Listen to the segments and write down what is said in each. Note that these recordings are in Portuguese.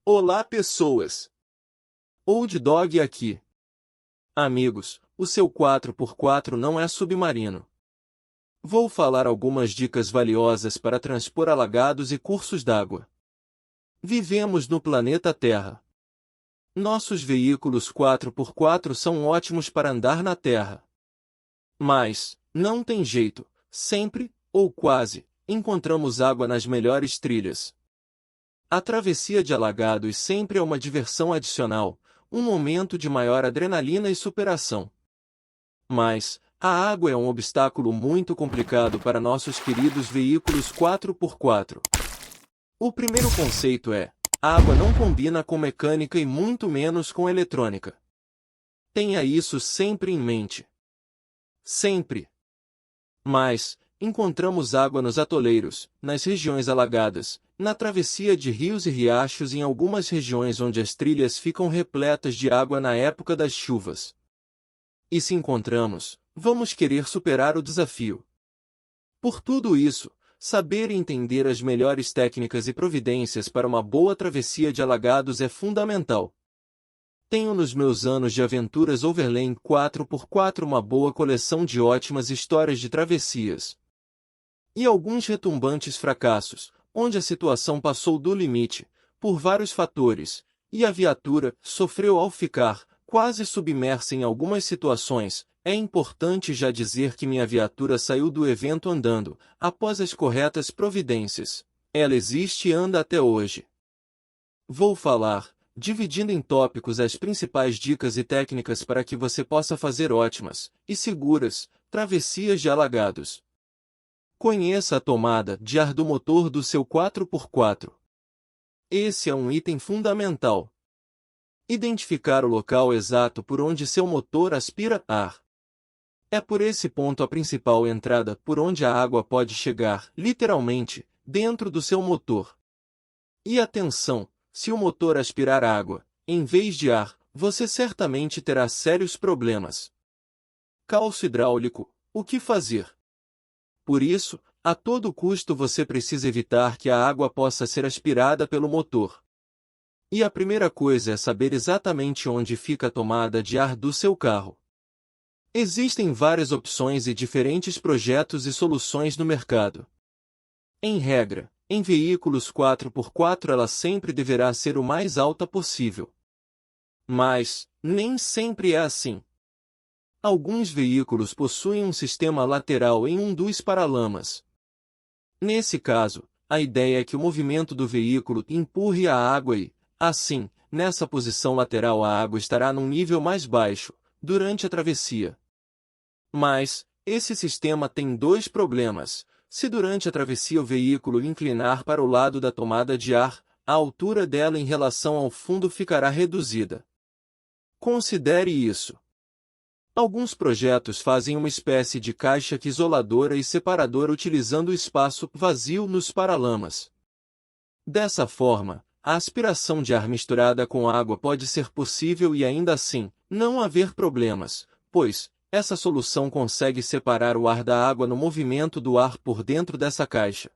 Olá, pessoas! Old Dog aqui. Amigos, o seu 4x4 não é submarino. Vou falar algumas dicas valiosas para transpor alagados e cursos d'água. Vivemos no planeta Terra. Nossos veículos 4x4 são ótimos para andar na Terra. Mas, não tem jeito, sempre, ou quase, encontramos água nas melhores trilhas. A travessia de alagados sempre é uma diversão adicional, um momento de maior adrenalina e superação. Mas, a água é um obstáculo muito complicado para nossos queridos veículos 4x4. O primeiro conceito é: a água não combina com mecânica e muito menos com eletrônica. Tenha isso sempre em mente. Sempre. Mas, encontramos água nos atoleiros, nas regiões alagadas, na travessia de rios e riachos e em algumas regiões onde as trilhas ficam repletas de água na época das chuvas. E se encontramos, vamos querer superar o desafio. Por tudo isso, saber e entender as melhores técnicas e providências para uma boa travessia de alagados é fundamental. Tenho nos meus anos de aventuras Overland 4x4 uma boa coleção de ótimas histórias de travessias. E alguns retumbantes fracassos, onde a situação passou do limite, por vários fatores, e a viatura sofreu ao ficar quase submersa em algumas situações. É importante já dizer que minha viatura saiu do evento andando, após as corretas providências. Ela existe e anda até hoje. Vou falar, dividindo em tópicos as principais dicas e técnicas para que você possa fazer ótimas e seguras travessias de alagados. Conheça a tomada de ar do motor do seu 4x4. Esse é um item fundamental. Identificar o local exato por onde seu motor aspira ar. É por esse ponto a principal entrada por onde a água pode chegar, literalmente, dentro do seu motor. E atenção, se o motor aspirar água, em vez de ar, você certamente terá sérios problemas. Calço hidráulico, o que fazer? Por isso, a todo custo você precisa evitar que a água possa ser aspirada pelo motor. E a primeira coisa é saber exatamente onde fica a tomada de ar do seu carro. Existem várias opções e diferentes projetos e soluções no mercado. Em regra, em veículos 4x4 ela sempre deverá ser o mais alta possível. Mas, nem sempre é assim. Alguns veículos possuem um sistema lateral em um dos paralamas. Nesse caso, a ideia é que o movimento do veículo empurre a água e, assim, nessa posição lateral a água estará num nível mais baixo, durante a travessia. Mas, esse sistema tem dois problemas. Se durante a travessia o veículo inclinar para o lado da tomada de ar, a altura dela em relação ao fundo ficará reduzida. Considere isso. Alguns projetos fazem uma espécie de caixa isoladora e separadora utilizando o espaço vazio nos paralamas. Dessa forma, a aspiração de ar misturada com água pode ser possível e ainda assim, não haver problemas, pois, essa solução consegue separar o ar da água no movimento do ar por dentro dessa caixa.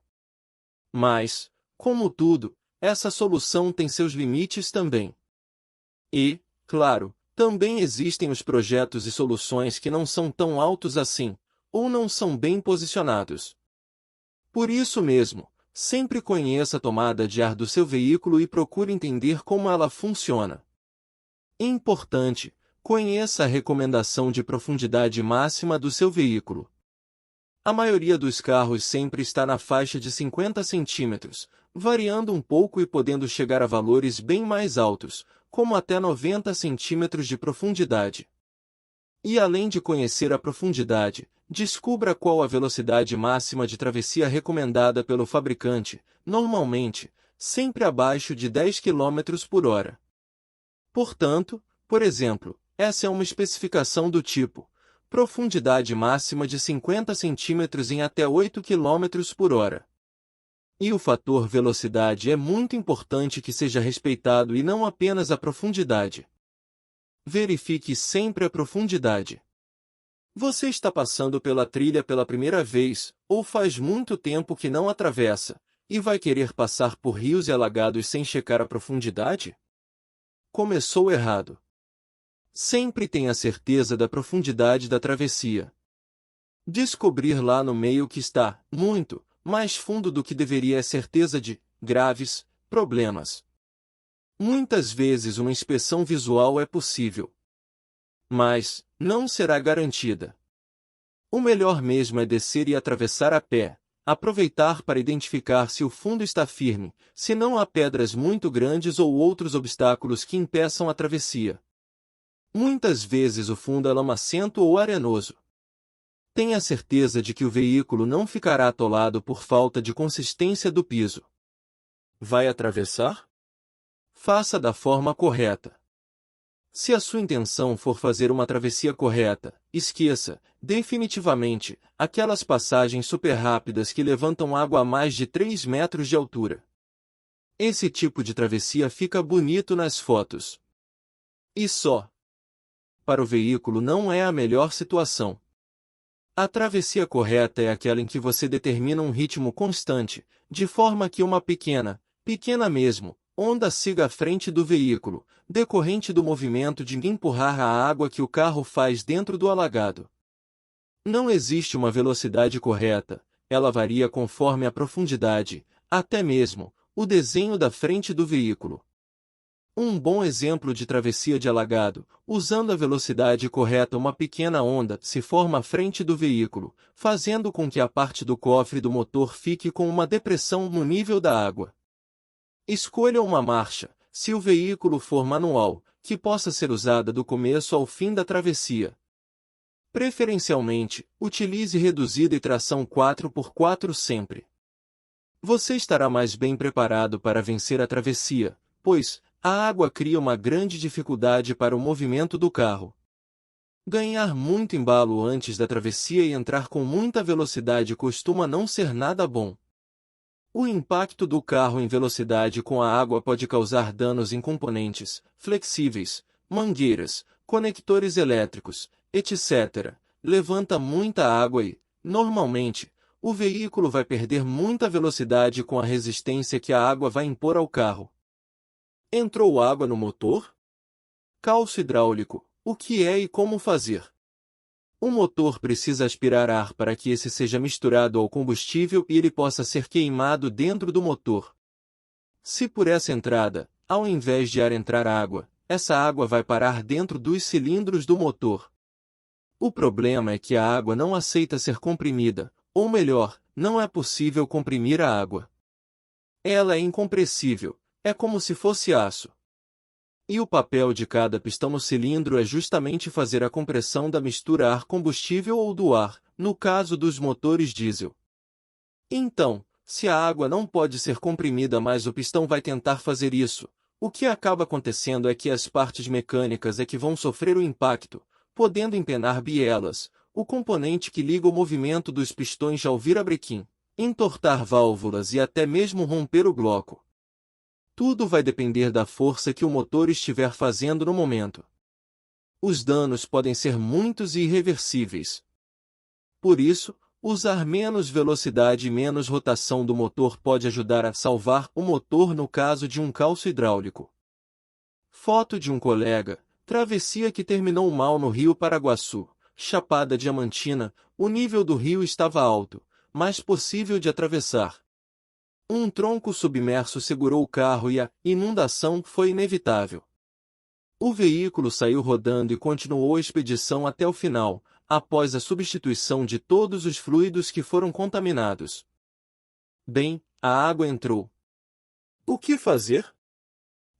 Mas, como tudo, essa solução tem seus limites também. E, claro, também existem os projetos e soluções que não são tão altos assim, ou não são bem posicionados. Por isso mesmo, sempre conheça a tomada de ar do seu veículo e procure entender como ela funciona. Importante, conheça a recomendação de profundidade máxima do seu veículo. A maioria dos carros sempre está na faixa de 50 centímetros, variando um pouco e podendo chegar a valores bem mais altos, como até 90 centímetros de profundidade. E além de conhecer a profundidade, descubra qual a velocidade máxima de travessia recomendada pelo fabricante, normalmente, sempre abaixo de 10 km por hora. Portanto, por exemplo, essa é uma especificação do tipo: profundidade máxima de 50 cm em até 8 km por hora. E o fator velocidade é muito importante que seja respeitado e não apenas a profundidade. Verifique sempre a profundidade. Você está passando pela trilha pela primeira vez, ou faz muito tempo que não atravessa, E vai querer passar por rios e alagados sem checar a profundidade? Começou errado. Sempre tenha certeza da profundidade da travessia. Descobrir lá no meio que está, muito, mais fundo do que deveria é certeza de graves problemas. Muitas vezes uma inspeção visual é possível, mas não será garantida. O melhor mesmo é descer e atravessar a pé, aproveitar para identificar se o fundo está firme, se não há pedras muito grandes ou outros obstáculos que impeçam a travessia. Muitas vezes o fundo é lamacento ou arenoso. Tenha certeza de que o veículo não ficará atolado por falta de consistência do piso. Vai atravessar? Faça da forma correta. Se a sua intenção for fazer uma travessia correta, esqueça, definitivamente, aquelas passagens super rápidas que levantam água a mais de 3 metros de altura. Esse tipo de travessia fica bonito nas fotos. E só. Para o veículo não é a melhor situação. A travessia correta é aquela em que você determina um ritmo constante, de forma que uma pequena mesmo, onda siga à frente do veículo, decorrente do movimento de empurrar a água que o carro faz dentro do alagado. Não existe uma velocidade correta, ela varia conforme a profundidade, até mesmo, o desenho da frente do veículo. Um bom exemplo de travessia de alagado, usando a velocidade correta, uma pequena onda se forma à frente do veículo, fazendo com que a parte do cofre do motor fique com uma depressão no nível da água. Escolha uma marcha, se o veículo for manual, que possa ser usada do começo ao fim da travessia. Preferencialmente, utilize reduzida e tração 4x4 sempre. Você estará mais bem preparado para vencer a travessia, pois a água cria uma grande dificuldade para o movimento do carro. Ganhar muito embalo antes da travessia e entrar com muita velocidade costuma não ser nada bom. O impacto do carro em velocidade com a água pode causar danos em componentes, flexíveis, mangueiras, conectores elétricos, etc. Levanta muita água e, normalmente, o veículo vai perder muita velocidade com a resistência que a água vai impor ao carro. Entrou água no motor? Calço hidráulico, o que é e como fazer? O motor precisa aspirar ar para que esse seja misturado ao combustível e ele possa ser queimado dentro do motor. Se por essa entrada, ao invés de ar entrar água, essa água vai parar dentro dos cilindros do motor. O problema é que a água não aceita ser comprimida, ou melhor, não é possível comprimir a água. Ela é incompressível. É como se fosse aço. E o papel de cada pistão no cilindro é justamente fazer a compressão da mistura ar-combustível ou do ar, no caso dos motores diesel. Então, se a água não pode ser comprimida, mas o pistão vai tentar fazer isso, o que acaba acontecendo é que as partes mecânicas é que vão sofrer o impacto, podendo empenar bielas, o componente que liga o movimento dos pistões ao virabrequim, entortar válvulas e até mesmo romper o bloco. Tudo vai depender da força que o motor estiver fazendo no momento. Os danos podem ser muitos e irreversíveis. Por isso, usar menos velocidade e menos rotação do motor pode ajudar a salvar o motor no caso de um calço hidráulico. Foto de um colega, travessia que terminou mal no Rio Paraguaçu, Chapada Diamantina, o nível do rio estava alto, mas possível de atravessar. Um tronco submerso segurou o carro e a inundação foi inevitável. O veículo saiu rodando e continuou a expedição até o final, após a substituição de todos os fluidos que foram contaminados. Bem, a água entrou. O que fazer?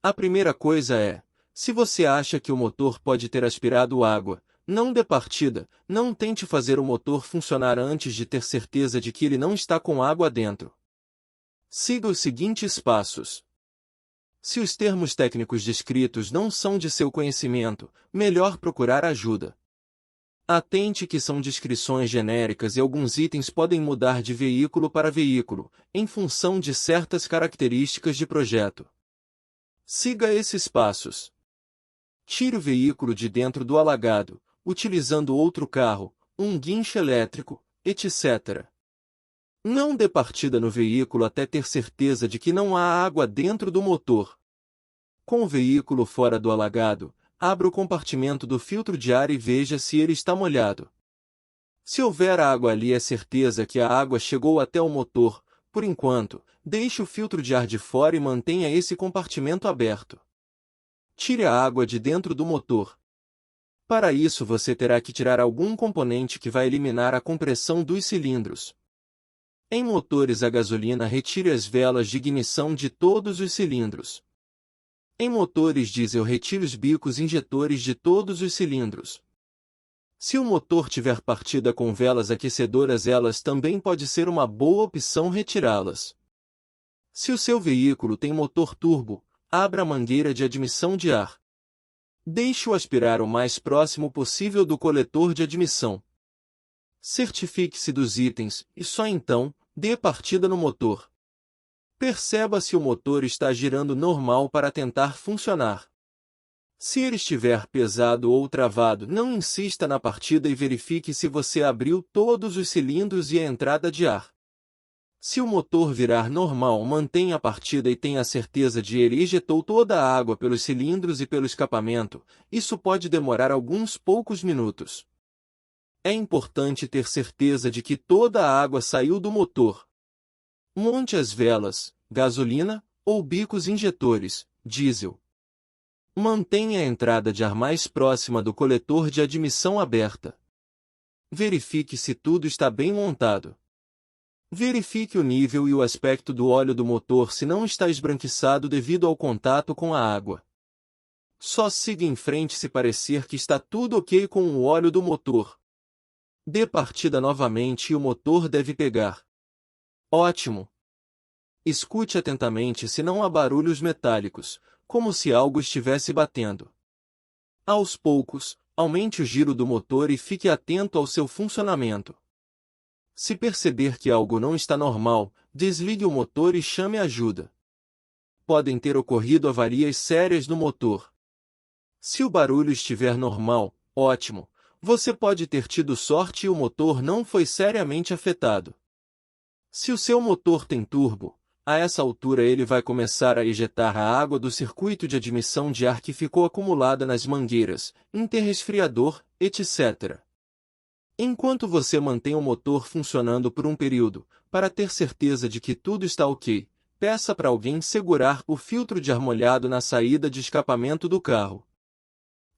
A primeira coisa é, se você acha que o motor pode ter aspirado água, não dê partida, não tente fazer o motor funcionar antes de ter certeza de que ele não está com água dentro. Siga os seguintes passos. Se os termos técnicos descritos não são de seu conhecimento, melhor procurar ajuda. Atente que são descrições genéricas e alguns itens podem mudar de veículo para veículo, em função de certas características de projeto. Siga esses passos. Tire o veículo de dentro do alagado, utilizando outro carro, um guincho elétrico, etc. Não dê partida no veículo até ter certeza de que não há água dentro do motor. Com o veículo fora do alagado, abra o compartimento do filtro de ar e veja se ele está molhado. Se houver água ali, é certeza que a água chegou até o motor. Por enquanto, deixe o filtro de ar de fora e mantenha esse compartimento aberto. Tire a água de dentro do motor. Para isso você terá que tirar algum componente que vai eliminar a compressão dos cilindros. Em motores a gasolina, retire as velas de ignição de todos os cilindros. Em motores diesel, retire os bicos injetores de todos os cilindros. Se o motor tiver partida com velas aquecedoras, elas também pode ser uma boa opção retirá-las. Se o seu veículo tem motor turbo, abra a mangueira de admissão de ar. Deixe-o aspirar o mais próximo possível do coletor de admissão. Certifique-se dos itens e só então, dê partida no motor. Perceba se o motor está girando normal para tentar funcionar. Se ele estiver pesado ou travado, não insista na partida e verifique se você abriu todos os cilindros e a entrada de ar. Se o motor virar normal, mantenha a partida e tenha certeza de que ele ejetou toda a água pelos cilindros e pelo escapamento. Isso pode demorar alguns poucos minutos. É importante ter certeza de que toda a água saiu do motor. Monte as velas, gasolina, ou bicos injetores, diesel. Mantenha a entrada de ar mais próxima do coletor de admissão aberta. Verifique se tudo está bem montado. Verifique o nível e o aspecto do óleo do motor se não está esbranquiçado devido ao contato com a água. Só siga em frente se parecer que está tudo ok com o óleo do motor. Dê partida novamente e o motor deve pegar. Ótimo! Escute atentamente se não há barulhos metálicos, como se algo estivesse batendo. Aos poucos, aumente o giro do motor e fique atento ao seu funcionamento. Se perceber que algo não está normal, desligue o motor e chame ajuda. Podem ter ocorrido avarias sérias no motor. Se o barulho estiver normal, ótimo, você pode ter tido sorte e o motor não foi seriamente afetado. Se o seu motor tem turbo, a essa altura ele vai começar a ejetar a água do circuito de admissão de ar que ficou acumulada nas mangueiras, interresfriador, etc. Enquanto você mantém o motor funcionando por um período, para ter certeza de que tudo está ok, peça para alguém segurar o filtro de ar molhado na saída de escapamento do carro.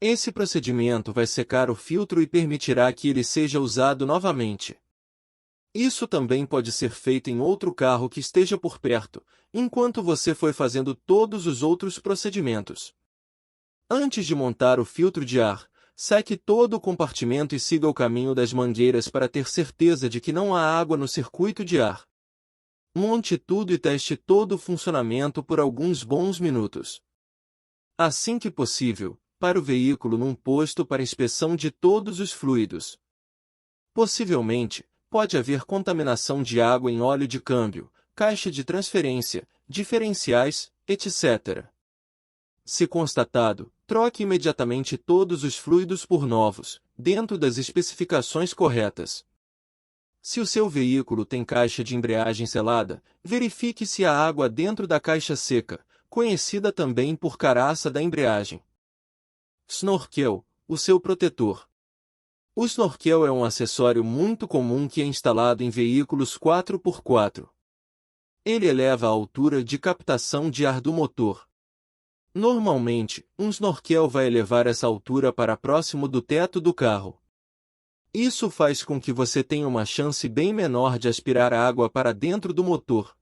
Esse procedimento vai secar o filtro e permitirá que ele seja usado novamente. Isso também pode ser feito em outro carro que esteja por perto, enquanto você for fazendo todos os outros procedimentos. Antes de montar o filtro de ar, seque todo o compartimento e siga o caminho das mangueiras para ter certeza de que não há água no circuito de ar. Monte tudo e teste todo o funcionamento por alguns bons minutos. Assim que possível, pare o veículo num posto para inspeção de todos os fluidos. Possivelmente, pode haver contaminação de água em óleo de câmbio, caixa de transferência, diferenciais, etc. Se constatado, troque imediatamente todos os fluidos por novos, dentro das especificações corretas. Se o seu veículo tem caixa de embreagem selada, verifique se há água dentro da caixa seca, conhecida também por caraça da embreagem. Snorkel, o seu protetor. O snorkel é um acessório muito comum que é instalado em veículos 4x4. Ele eleva a altura de captação de ar do motor. Normalmente, um snorkel vai elevar essa altura para próximo do teto do carro. Isso faz com que você tenha uma chance bem menor de aspirar água para dentro do motor.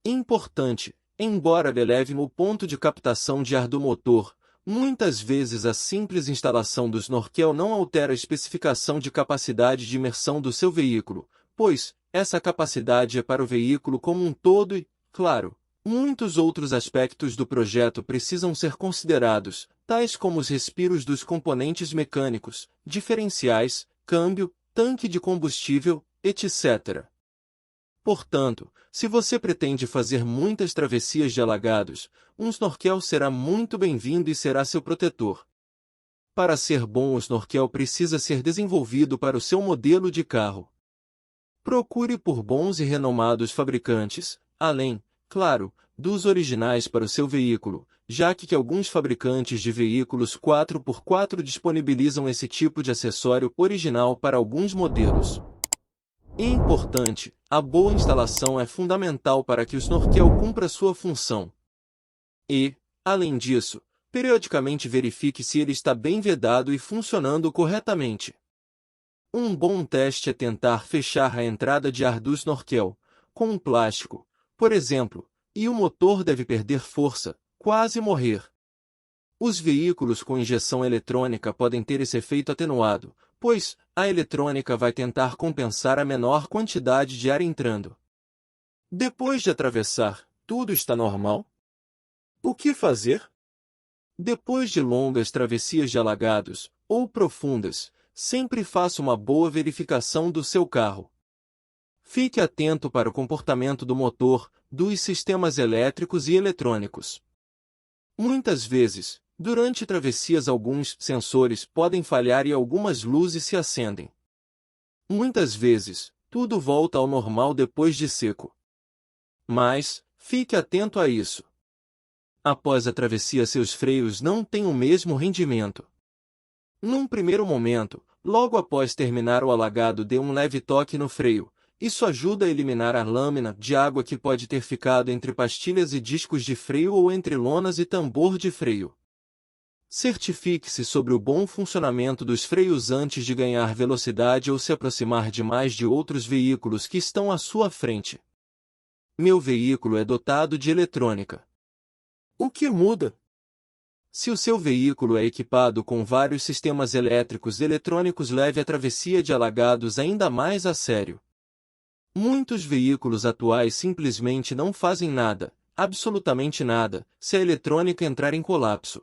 Importante, embora ele eleve o ponto de captação de ar do motor, muitas vezes a simples instalação do snorkel não altera a especificação de capacidade de imersão do seu veículo, pois essa capacidade é para o veículo como um todo e, claro, muitos outros aspectos do projeto precisam ser considerados, tais como os respiros dos componentes mecânicos, diferenciais, câmbio, tanque de combustível, etc. Portanto, se você pretende fazer muitas travessias de alagados, um snorkel será muito bem-vindo e será seu protetor. Para ser bom, o snorkel precisa ser desenvolvido para o seu modelo de carro. Procure por bons e renomados fabricantes, além, claro, dos originais para o seu veículo, já que alguns fabricantes de veículos 4x4 disponibilizam esse tipo de acessório original para alguns modelos. E importante, a boa instalação é fundamental para que o snorkel cumpra sua função. E, além disso, periodicamente verifique se ele está bem vedado e funcionando corretamente. Um bom teste é tentar fechar a entrada de ar do snorkel com um plástico, por exemplo, e o motor deve perder força, quase morrer. Os veículos com injeção eletrônica podem ter esse efeito atenuado, pois a eletrônica vai tentar compensar a menor quantidade de ar entrando. Depois de atravessar, tudo está normal? O que fazer? Depois de longas travessias de alagados, ou profundas, sempre faça uma boa verificação do seu carro. Fique atento para o comportamento do motor, dos sistemas elétricos e eletrônicos. Muitas vezes, durante travessias alguns sensores podem falhar e algumas luzes se acendem. Muitas vezes, tudo volta ao normal depois de seco. Mas, fique atento a isso. Após a travessia seus freios não têm o mesmo rendimento. Num primeiro momento, logo após terminar o alagado, dê um leve toque no freio. Isso ajuda a eliminar a lâmina de água que pode ter ficado entre pastilhas e discos de freio ou entre lonas e tambor de freio. Certifique-se sobre o bom funcionamento dos freios antes de ganhar velocidade ou se aproximar demais de outros veículos que estão à sua frente. Meu veículo é dotado de eletrônica. O que muda? Se o seu veículo é equipado com vários sistemas elétricos e eletrônicos, leve a travessia de alagados ainda mais a sério. Muitos veículos atuais simplesmente não fazem nada, absolutamente nada, se a eletrônica entrar em colapso.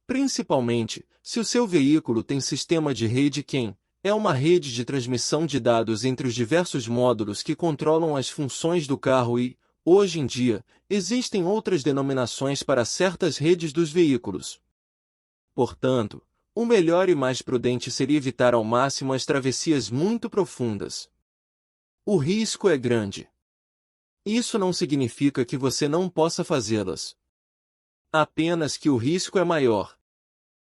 Principalmente, se o seu veículo tem sistema de rede CAN, é uma rede de transmissão de dados entre os diversos módulos que controlam as funções do carro e, hoje em dia, existem outras denominações para certas redes dos veículos. Portanto, o melhor e mais prudente seria evitar ao máximo as travessias muito profundas. O risco é grande. Isso não significa que você não possa fazê-las. Apenas que o risco é maior.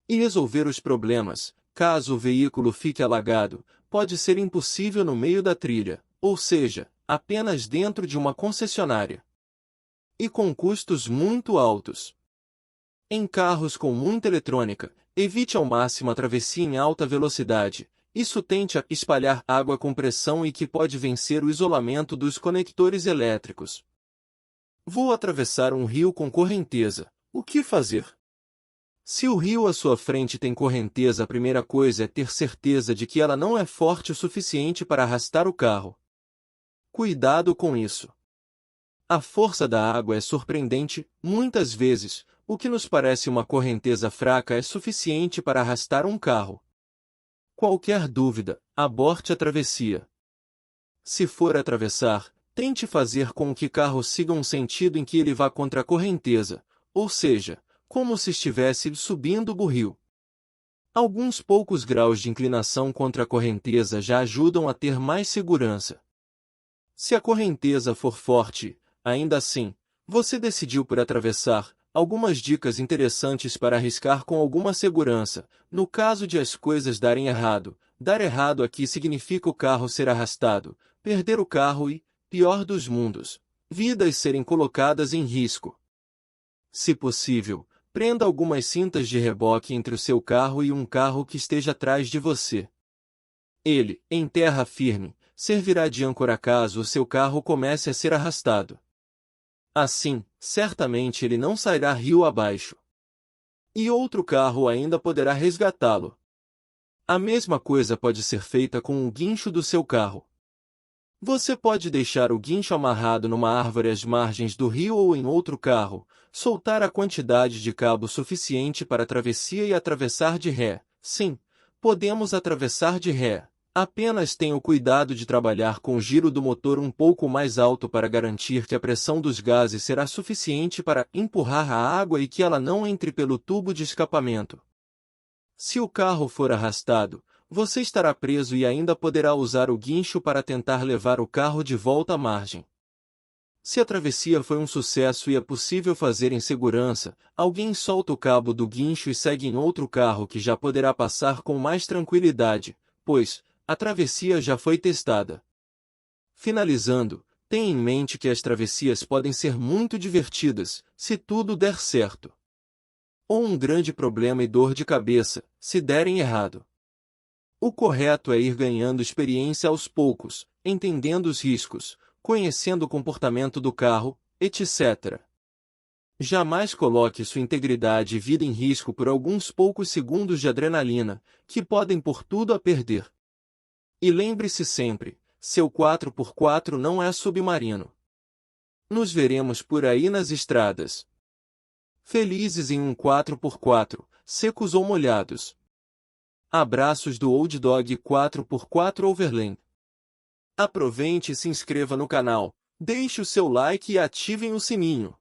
E resolver os problemas, caso o veículo fique alagado, pode ser impossível no meio da trilha, ou seja, apenas dentro de uma concessionária. E com custos muito altos. Em carros com muita eletrônica, evite ao máximo a travessia em alta velocidade. Isso tende a espalhar água com pressão e que pode vencer o isolamento dos conectores elétricos. Vou atravessar um rio com correnteza. O que fazer? Se o rio à sua frente tem correnteza, a primeira coisa é ter certeza de que ela não é forte o suficiente para arrastar o carro. Cuidado com isso. A força da água é surpreendente. Muitas vezes, o que nos parece uma correnteza fraca é suficiente para arrastar um carro. Qualquer dúvida, aborte a travessia. Se for atravessar, tente fazer com que o carro siga um sentido em que ele vá contra a correnteza, ou seja, como se estivesse subindo o rio. Alguns poucos graus de inclinação contra a correnteza já ajudam a ter mais segurança. Se a correnteza for forte, ainda assim, você decidiu por atravessar. Algumas dicas interessantes para arriscar com alguma segurança. No caso de as coisas darem errado, dar errado aqui significa o carro ser arrastado, perder o carro e, pior dos mundos, vidas serem colocadas em risco. Se possível, prenda algumas cintas de reboque entre o seu carro e um carro que esteja atrás de você. Ele, em terra firme, servirá de âncora caso o seu carro comece a ser arrastado. Assim, certamente ele não sairá rio abaixo. E outro carro ainda poderá resgatá-lo. A mesma coisa pode ser feita com o guincho do seu carro. Você pode deixar o guincho amarrado numa árvore às margens do rio ou em outro carro, soltar a quantidade de cabo suficiente para a travessia e atravessar de ré. Sim, podemos atravessar de ré. Apenas tenha o cuidado de trabalhar com o giro do motor um pouco mais alto para garantir que a pressão dos gases será suficiente para empurrar a água e que ela não entre pelo tubo de escapamento. Se o carro for arrastado, Você estará preso e ainda poderá usar o guincho para tentar levar o carro de volta à margem. Se a travessia foi um sucesso e é possível fazer em segurança, alguém solta o cabo do guincho e segue em outro carro que já poderá passar com mais tranquilidade, pois a travessia já foi testada. Finalizando, tenha em mente que as travessias podem ser muito divertidas, se tudo der certo. Ou um grande problema e dor de cabeça, se derem errado. O correto é ir ganhando experiência aos poucos, entendendo os riscos, conhecendo o comportamento do carro, etc. Jamais coloque sua integridade e vida em risco por alguns poucos segundos de adrenalina, que podem pôr tudo a perder. E lembre-se sempre, seu 4x4 não é submarino. Nos veremos por aí nas estradas. Felizes em um 4x4, secos ou molhados. Abraços do Old Dog 4x4 Overland. Aproveite e se inscreva no canal, deixe o seu like e ativem o sininho.